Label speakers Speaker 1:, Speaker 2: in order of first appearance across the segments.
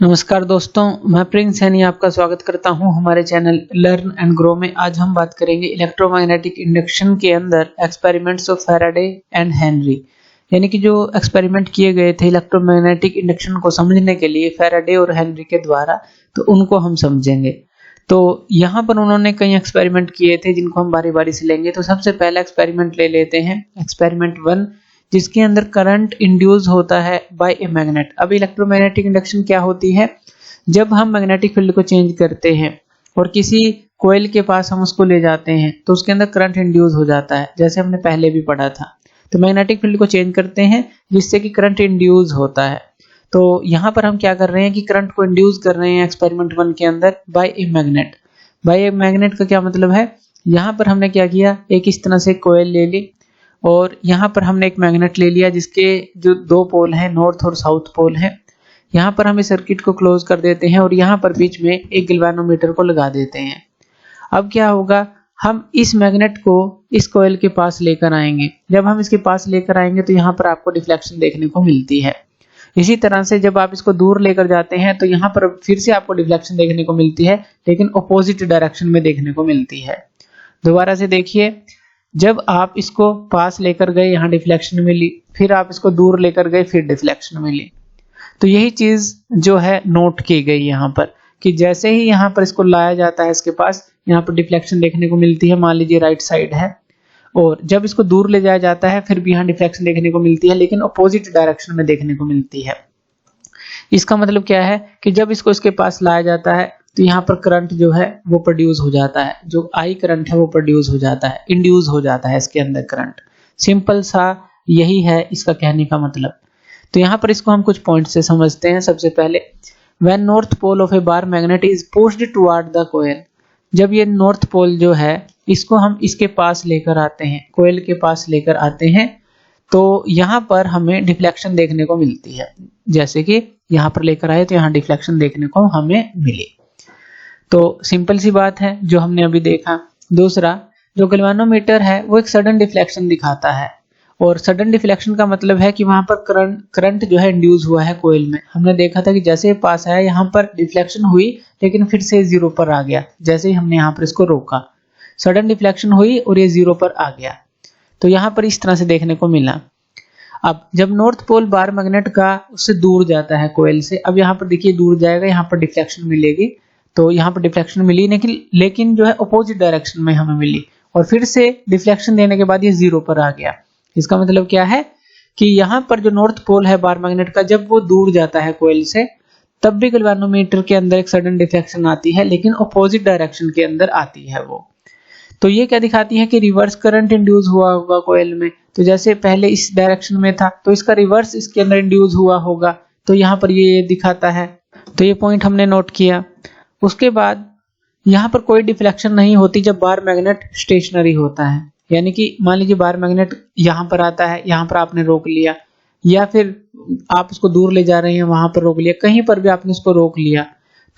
Speaker 1: नमस्कार दोस्तों, मैं प्रिंस सैनी आपका स्वागत करता हूं हमारे चैनल लर्न एंड ग्रो में। आज हम बात करेंगे इलेक्ट्रोमैग्नेटिक इंडक्शन के अंदर experiments of Faraday and Henry, यानी कि जो एक्सपेरिमेंट किए गए थे इलेक्ट्रोमैग्नेटिक इंडक्शन को समझने के लिए फैराडे और हेनरी के द्वारा, तो उनको हम समझेंगे। तो यहाँ पर उन्होंने कई एक्सपेरिमेंट किए थे जिनको हम बारी बारी से लेंगे। तो सबसे पहला एक्सपेरिमेंट ले लेते हैं, एक्सपेरिमेंट 1, जिसके अंदर करंट इंड्यूस होता है बाय ए मैग्नेट। अब इलेक्ट्रोमैग्नेटिक इंडक्शन क्या होती है? जब हम मैग्नेटिक फील्ड को चेंज करते हैं और किसी कॉइल के पास हम उसको ले जाते हैं तो उसके अंदर करंट इंड्यूस हो जाता है, जैसे हमने पहले भी पढ़ा था। तो मैग्नेटिक फील्ड को चेंज करते हैं जिससे कि करंट इंड्यूस होता है। तो यहाँ पर हम क्या कर रहे हैं कि करंट को इंड्यूस कर रहे हैं एक्सपेरिमेंट 1 के अंदर by a magnet. By a magnet का क्या मतलब है? यहाँ पर हमने क्या किया, एक इस तरह से कॉइल ले ली और यहाँ पर हमने एक मैग्नेट ले लिया जिसके जो दो पोल हैं, नॉर्थ और साउथ पोल हैं। यहाँ पर हम इस सर्किट को क्लोज कर देते हैं और यहाँ पर बीच में एक गैल्वेनोमीटर को लगा देते हैं। अब क्या होगा, हम इस मैग्नेट को इस कॉइल के पास लेकर आएंगे। जब हम इसके पास लेकर आएंगे तो यहाँ पर आपको डिफ्लेक्शन देखने को मिलती है। इसी तरह से जब आप इसको दूर लेकर जाते हैं तो यहाँ पर फिर से आपको डिफ्लेक्शन देखने को मिलती है, लेकिन अपोजिट डायरेक्शन में देखने को मिलती है। दोबारा से देखिए, जब आप इसको पास लेकर गए यहाँ डिफ्लेक्शन मिली, फिर आप इसको दूर लेकर गए फिर डिफ्लेक्शन मिली। तो यही चीज जो है नोट की गई यहाँ पर कि जैसे ही यहाँ पर इसको लाया जाता है इसके पास, यहाँ पर डिफ्लेक्शन देखने को मिलती है। मान लीजिए राइट साइड है, और जब इसको दूर ले जाया जाता है फिर भी यहाँ डिफ्लेक्शन देखने को मिलती है, लेकिन अपोजिट डायरेक्शन में देखने को मिलती है। इसका मतलब क्या है कि जब इसको इसके पास लाया जाता है तो यहाँ पर करंट जो है वो प्रोड्यूस हो जाता है, जो आई करंट है वो प्रोड्यूस हो जाता है, इंड्यूस हो जाता है इसके अंदर करंट। सिंपल सा यही है इसका कहने का मतलब। तो यहाँ पर इसको हम कुछ पॉइंट से समझते हैं। सबसे पहले, when north pole of a bar magnet is pushed toward the coil, जब ये नॉर्थ पोल जो है इसको हम इसके पास लेकर आते हैं, कॉइल के पास लेकर आते हैं, तो यहाँ पर हमें डिफ्लेक्शन देखने को मिलती है। जैसे कि यहाँ पर लेकर आए तो यहाँ डिफ्लेक्शन देखने को हमें मिली। तो सिंपल सी बात है जो हमने अभी देखा। दूसरा, जो गैल्वेनोमीटर है वो एक सडन डिफ्लेक्शन दिखाता है, और सडन डिफ्लेक्शन का मतलब है कि वहां पर करंट जो है इंड्यूस हुआ है कॉइल में। हमने देखा था कि जैसे ही पास आया यहाँ पर डिफ्लेक्शन हुई, लेकिन फिर से जीरो पर आ गया। जैसे ही हमने यहाँ पर इसको रोका, सडन डिफ्लेक्शन हुई और ये जीरो पर आ गया। तो यहाँ पर इस तरह से देखने को मिला। अब जब नॉर्थ पोल बार मैग्नेट का उससे दूर जाता है कॉइल से, अब यहाँ पर देखिए दूर जाएगा, यहाँ पर डिफ्लेक्शन मिलेगी। तो यहाँ पर डिफ्लेक्शन मिली, लेकिन जो है अपोजिट डायरेक्शन में हमें मिली, और फिर से डिफ्लेक्शन देने के बाद ये जीरो पर आ गया। इसका मतलब क्या है कि यहाँ पर जो नॉर्थ पोल है बार मैग्नेट का, जब वो दूर जाता है कॉइल से, तब भी गैल्वेनोमीटर के अंदर एक सडन डिफ्लेक्शन आती है, लेकिन अपोजिट डायरेक्शन के अंदर आती है वो। तो ये क्या दिखाती है कि रिवर्स करंट इंड्यूस हुआ होगा कॉइल में। तो जैसे पहले इस डायरेक्शन में था तो इसका रिवर्स इसके अंदर इंड्यूस हुआ होगा, तो यहाँ पर ये दिखाता है। तो ये पॉइंट हमने नोट किया। उसके बाद यहाँ पर कोई डिफ्लेक्शन नहीं होती जब बार मैग्नेट स्टेशनरी होता है। यानी कि मान लीजिए बार मैग्नेट यहाँ पर आता है, यहाँ पर आपने रोक लिया, या फिर आप उसको दूर ले जा रहे हैं वहां पर रोक लिया, कहीं पर भी आपने उसको रोक लिया,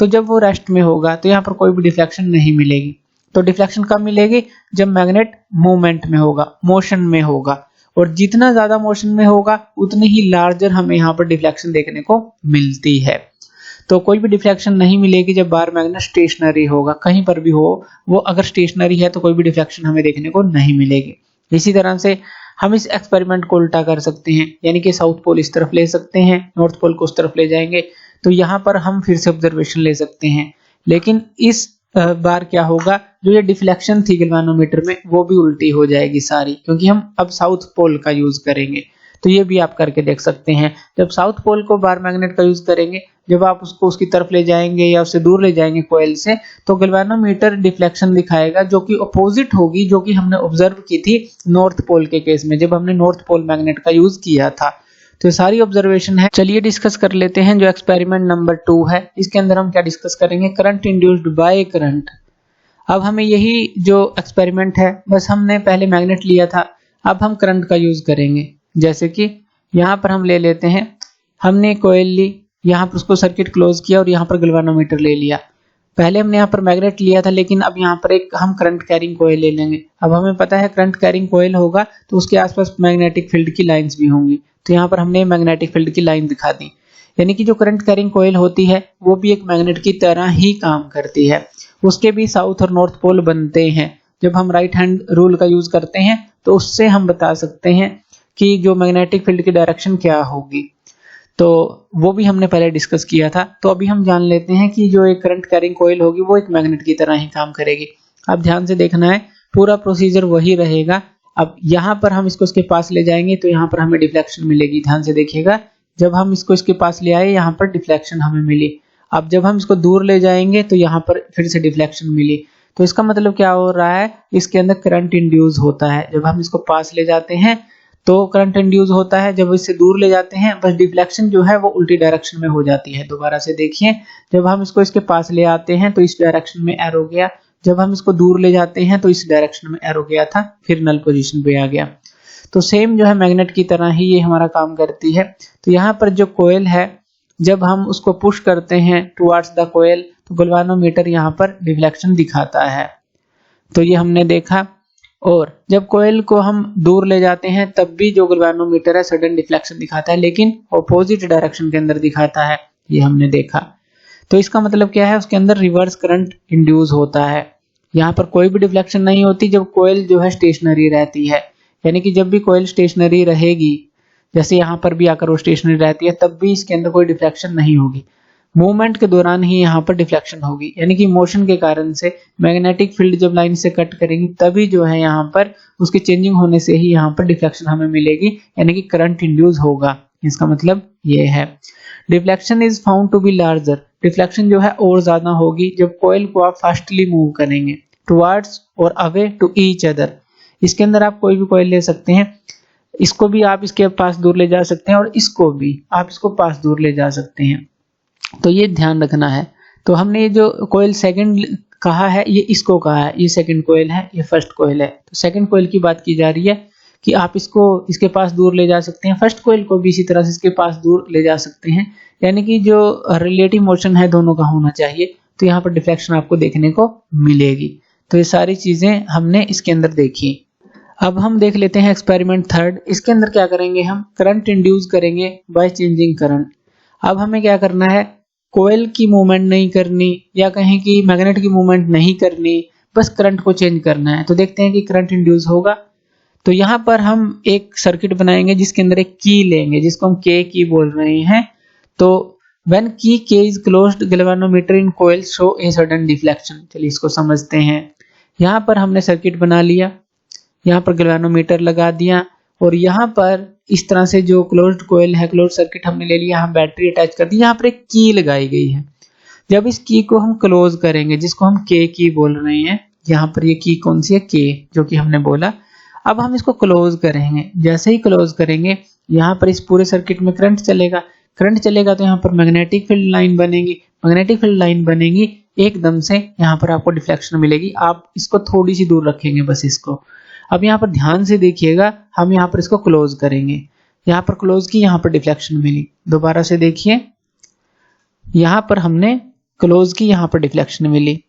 Speaker 1: तो जब वो रेस्ट में होगा तो यहाँ पर कोई भी डिफ्लेक्शन नहीं मिलेगी। तो डिफ्लेक्शन कब मिलेगी? जब मैग्नेट मूवमेंट में होगा, मोशन में होगा, और जितना ज्यादा मोशन में होगा उतनी ही लार्जर हमें यहाँ पर डिफ्लेक्शन देखने को मिलती है। तो कोई भी डिफ्लेक्शन नहीं मिलेगी जब बार मैग्नेट स्टेशनरी होगा, कहीं पर भी हो वो अगर स्टेशनरी है तो कोई भी डिफ्लेक्शन हमें देखने को नहीं मिलेगी। इसी तरह से हम इस एक्सपेरिमेंट को उल्टा कर सकते हैं, यानी कि साउथ पोल इस तरफ ले सकते हैं, नॉर्थ पोल को उस तरफ ले जाएंगे, तो यहाँ पर हम फिर से ऑब्जर्वेशन ले सकते हैं। लेकिन इस बार क्या होगा, जो ये डिफ्लेक्शन थी गैल्वेनोमीटर में वो भी उल्टी हो जाएगी सारी, क्योंकि हम अब साउथ पोल का यूज करेंगे। तो ये भी आप करके देख सकते हैं। जब साउथ पोल को बार मैग्नेट का यूज करेंगे, जब आप उसको उसकी तरफ ले जाएंगे या उससे दूर ले जाएंगे कॉइल से, तो गैल्वेनोमीटर डिफ्लेक्शन दिखाएगा जो कि अपोजिट होगी, जो कि हमने ऑब्जर्व की थी नॉर्थ पोल के केस में, जब हमने नॉर्थ पोल मैग्नेट का यूज किया था। तो सारी ऑब्जर्वेशन है। चलिए डिस्कस कर लेते हैं जो एक्सपेरिमेंट नंबर 2 है। इसके अंदर हम क्या डिस्कस करेंगे? Current induced by current. अब हमें यही जो एक्सपेरिमेंट है, बस हमने पहले मैग्नेट लिया था, अब हम करंट का यूज करेंगे। जैसे कि यहाँ पर हम ले लेते हैं, हमने कॉइल ली, यहाँ पर उसको सर्किट क्लोज किया और यहाँ पर गैल्वेनोमीटर ले लिया। पहले हमने यहाँ पर मैग्नेट लिया था, लेकिन अब यहाँ पर एक हम करंट कैरिंग कॉइल ले लेंगे। अब हमें पता है करंट कैरिंग कॉइल होगा तो उसके आसपास मैग्नेटिक फील्ड की लाइंस भी होंगी, तो यहाँ पर हमने मैग्नेटिक फील्ड की लाइन दिखा दी। यानी कि जो करंट कैरिंग कॉइल होती है वो भी एक मैग्नेट की तरह ही काम करती है। उसके भी साउथ और नॉर्थ पोल बनते हैं। जब हम राइट हैंड रूल का यूज करते हैं तो उससे हम बता सकते हैं कि जो मैग्नेटिक फील्ड की डायरेक्शन क्या होगी, तो वो भी हमने पहले डिस्कस किया था। तो अभी हम जान लेते हैं कि जो एक करंट कैरिंग कॉइल होगी वो एक मैग्नेट की तरह ही काम करेगी। अब ध्यान से देखना है, पूरा प्रोसीजर वही रहेगा। अब यहाँ पर हम इसको इसके पास ले जाएंगे तो यहाँ पर हमें डिफ्लेक्शन मिलेगी। ध्यान से देखिएगा, जब हम इसको इसके पास ले आए यहाँ पर डिफ्लेक्शन हमें मिली। अब जब हम इसको दूर ले जाएंगे तो यहाँ पर फिर से डिफ्लेक्शन मिली। तो इसका मतलब क्या हो रहा है, इसके अंदर करंट इंड्यूस होता है। जब हम इसको पास ले जाते हैं तो करंट इंड्यूस होता है, जब इससे दूर ले जाते हैं बस डिफ्लेक्शन जो है वो उल्टी डायरेक्शन में हो जाती है। दोबारा से देखिए, जब हम इसको इसके पास ले आते हैं तो इस डायरेक्शन में एरो गया, जब हम इसको दूर ले जाते हैं तो इस डायरेक्शन में एरो गया था, फिर नल पोजीशन पे आ गया। तो सेम जो है मैग्नेट की तरह ही ये हमारा काम करती है। तो यहाँ पर जो कोयल है, जब हम उसको पुश करते हैं टुवर्ड्स द कोयल तो गैल्वेनोमीटर यहाँ पर डिफ्लेक्शन दिखाता है। तो ये हमने देखा। और जब कोयल को हम दूर ले जाते हैं तब भी जो गैल्वेनोमीटर है सडन डिफ्लेक्शन दिखाता है, लेकिन ऑपोजिट डायरेक्शन के अंदर दिखाता है, ये हमने देखा। तो इसका मतलब क्या है, उसके अंदर रिवर्स करंट इंड्यूस होता है। यहाँ पर कोई भी डिफ्लेक्शन नहीं होती जब कोयल जो है स्टेशनरी रहती है। यानी कि जब भी कोयल स्टेशनरी रहेगी, जैसे यहाँ पर भी आकर वो स्टेशनरी रहती है, तब भी इसके अंदर कोई डिफ्लेक्शन नहीं होगी। मूवमेंट के दौरान ही यहाँ पर डिफ्लेक्शन होगी, यानी कि मोशन के कारण से मैग्नेटिक फील्ड जब लाइन से कट करेंगी तभी जो है यहाँ पर उसके चेंजिंग होने से ही यहाँ पर डिफ्लेक्शन हमें मिलेगी, यानी कि करंट इंड्यूस होगा। इसका मतलब ये है। Deflection is found to be larger, deflection जो है और ज्यादा होगी जब कोयल को आप फास्टली मूव करेंगे टुवर्ड्स और अवे टू ईच अदर। इसके अंदर आप कोई भी कोयल ले सकते हैं, इसको भी आप इसके पास दूर ले जा सकते हैं और इसको भी आप इसको पास दूर ले जा सकते हैं। तो ये ध्यान रखना है। तो हमने ये जो कोयल सेकंड कहा है ये इसको कहा है, ये सेकंड कोयल है, ये फर्स्ट कोयल है। तो सेकंड कोयल की बात की जा रही है कि आप इसको इसके पास दूर ले जा सकते हैं, फर्स्ट कोयल को भी इसी तरह से इसके पास दूर ले जा सकते हैं। यानी कि जो रिलेटिव मोशन है दोनों का होना चाहिए, तो यहाँ पर डिफ्लेक्शन आपको देखने को मिलेगी। तो ये सारी चीजें हमने इसके अंदर देखी। अब हम देख लेते हैं एक्सपेरिमेंट थर्ड। इसके अंदर क्या करेंगे, हम करंट इंड्यूस करेंगे बाय चेंजिंग करंट। अब हमें क्या करना है, कोयल की मूवमेंट नहीं करनी या कहें कि मैग्नेट की मूवमेंट नहीं करनी, बस करंट को चेंज करना है। तो देखते हैं कि करंट इंड्यूस होगा। तो यहाँ पर हम एक सर्किट बनाएंगे जिसके अंदर एक की लेंगे, जिसको हम के की बोल रहे हैं। तो when key K is closed galvanometer in coil show a sudden deflection. चलिए इसको समझते हैं। यहाँ पर हमने सर्किट बना लिया, यहाँ पर गैल्वेनोमीटर लगा दिया और यहाँ पर इस तरह से जो क्लोज्ड कोयल है, क्लोज्ड सर्किट हमने ले लिया, यहाँ बैटरी अटैच कर दी, यहाँ पर एक की लगाई गई है। जब इस की को हम क्लोज करेंगे, जिसको हम के की बोल रहे हैं, यहाँ पर ये की कौन सी है, के, जो कि हमने बोला। अब हम इसको क्लोज करेंगे, जैसे ही क्लोज करेंगे यहाँ पर इस पूरे सर्किट में करंट चलेगा। करंट चलेगा तो यहाँ पर मैग्नेटिक फील्ड लाइन बनेगी। मैग्नेटिक फील्ड लाइन बनेगी, एकदम से यहाँ पर आपको डिफ्लेक्शन मिलेगी। आप इसको थोड़ी सी दूर रखेंगे बस इसको। अब यहाँ पर ध्यान से देखिएगा, हम यहाँ पर इसको क्लोज करेंगे, यहाँ पर क्लोज की, यहाँ पर डिफ्लेक्शन मिली। दोबारा से देखिए, यहाँ पर हमने क्लोज की, यहाँ पर डिफ्लेक्शन मिली।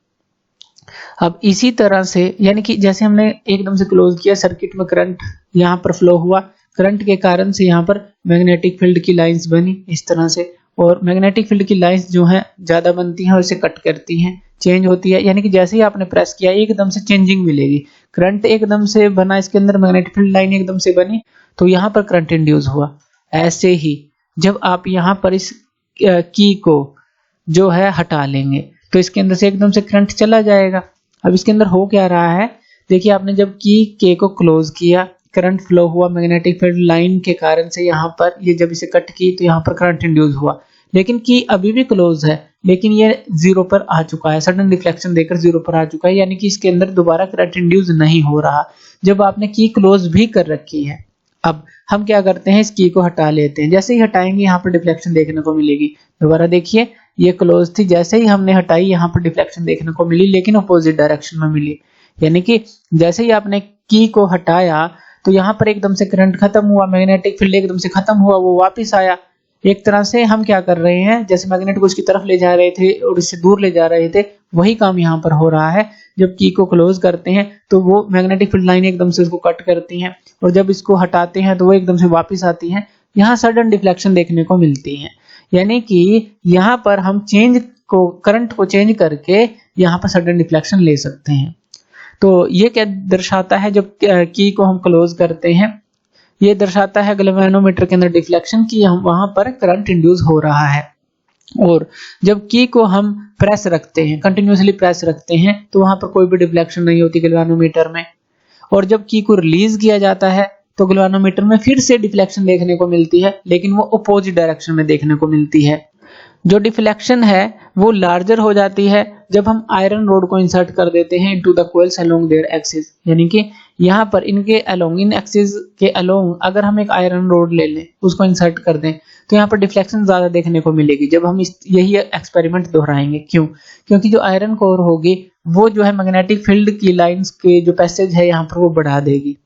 Speaker 1: अब इसी तरह से, यानी कि जैसे हमने एकदम से क्लोज किया, सर्किट में करंट यहाँ पर फ्लो हुआ, करंट के कारण से यहाँ पर मैग्नेटिक फील्ड की लाइंस बनी इस तरह से। और मैग्नेटिक फील्ड की लाइंस जो हैं ज्यादा बनती हैं और इसे कट करती हैं, चेंज होती है। यानी कि जैसे ही आपने प्रेस किया एकदम से चेंजिंग मिलेगी। करंट एकदम से बना, इसके अंदर मैग्नेटिक फील्ड लाइन एकदम से बनी, तो यहाँ पर करंट इंड्यूस हुआ। ऐसे ही जब आप यहाँ पर इस की को जो है हटा लेंगे तो इसके अंदर से एकदम से करंट चला जाएगा। अब इसके अंदर हो क्या रहा है, देखिए आपने जब की के को क्लोज किया, करंट फ्लो हुआ मैग्नेटिक फील्ड लाइन के कारण से, यहाँ पर ये जब इसे कट की तो यहाँ पर करंट इंड्यूस हुआ। लेकिन की अभी भी क्लोज है, लेकिन ये जीरो पर आ चुका है, सडन डिफ्लेक्शन देकर जीरो पर आ चुका है, यानी कि इसके अंदर दोबारा करंट इंड्यूस नहीं हो रहा जब आपने की क्लोज भी कर रखी है। अब हम क्या करते हैं, इस की को हटा लेते हैं। जैसे ही हटाएंगे यहाँ पर डिफ्लेक्शन देखने को मिलेगी। दोबारा देखिए, ये क्लोज थी, जैसे ही हमने हटाई यहाँ पर डिफ्लेक्शन देखने को मिली, लेकिन अपोजिट डायरेक्शन में मिली। यानी कि जैसे ही आपने की को हटाया तो यहाँ पर एकदम से करंट खत्म हुआ, मैग्नेटिक फील्ड एकदम से खत्म हुआ, वो वापस आया। एक तरह से हम क्या कर रहे हैं, जैसे मैग्नेट को उसकी तरफ ले जा रहे थे और इससे दूर ले जा रहे थे, वही काम यहाँ पर हो रहा है। जब की को क्लोज करते हैं तो वो मैग्नेटिक फील्ड लाइन एकदम से उसको कट करती हैं, और जब इसको हटाते हैं तो वो एकदम से वापस आती हैं। यहाँ सडन डिफ्लेक्शन देखने को मिलती है। यानी कि यहाँ पर हम करंट को चेंज करके यहाँ पर सडन डिफ्लेक्शन ले सकते हैं। तो ये क्या दर्शाता है, जब की को हम क्लोज करते हैं, ये दर्शाता है गैल्वेनोमीटर के अंदर डिफ्लेक्शन की हम वहां पर करंट इंड्यूस हो रहा है। और जब की को हम प्रेस रखते हैं, कंटिन्यूसली प्रेस रखते हैं, तो वहां पर कोई भी डिफ्लेक्शन नहीं होती गैल्वेनोमीटर में। और जब की को रिलीज किया जाता है तो गैल्वेनोमीटर में फिर से डिफ्लेक्शन देखने को मिलती है, लेकिन वो अपोजिट डायरेक्शन में देखने को मिलती है। जो डिफ्लेक्शन है वो लार्जर हो जाती है जब हम आयरन रोड को इंसर्ट कर देते हैं into the coils along their axis, यानी कि यहाँ पर इनके अलोंग, इन एक्सिस के अलोंग अगर हम एक आयरन रोड ले लें, उसको इंसर्ट कर दें, तो यहाँ पर डिफ्लेक्शन ज्यादा देखने को मिलेगी जब हम यही एक्सपेरिमेंट दोहराएंगे। क्यों? क्योंकि जो आयरन कोर होगी वो जो है मैग्नेटिक फील्ड की लाइंस के जो पैसेज है यहाँ पर वो बढ़ा देगी,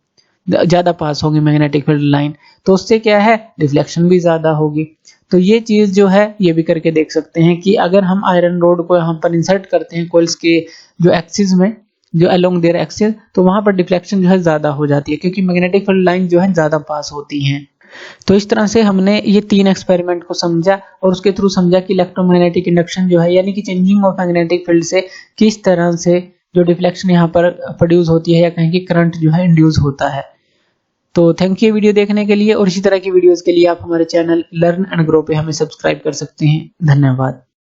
Speaker 1: ज्यादा पास होगी मैग्नेटिक फील्ड लाइन, तो उससे क्या है, डिफ्लेक्शन भी ज्यादा होगी। तो ये चीज जो है ये भी करके देख सकते हैं कि अगर हम आयरन रोड को यहाँ पर इंसर्ट करते हैं कॉइल्स के जो एक्सिस में, जो अलोंग देयर एक्सिस, तो वहां पर डिफ्लेक्शन जो है ज्यादा हो जाती है क्योंकि मैग्नेटिक फील्ड लाइन जो है ज्यादा पास होती हैं। तो इस तरह से हमने ये 3 एक्सपेरिमेंट को समझा और उसके थ्रू समझा कि इलेक्ट्रोमैग्नेटिक इंडक्शन जो है, यानी कि चेंजिंग ऑफ मैग्नेटिक फील्ड से किस तरह से जो डिफ्लेक्शन यहाँ पर प्रोड्यूस होती है या कहीं की करंट जो है इंड्यूस होता है। तो थैंक यू वीडियो देखने के लिए, और इसी तरह की वीडियोस के लिए आप हमारे चैनल लर्न एंड ग्रो पे हमें सब्सक्राइब कर सकते हैं। धन्यवाद।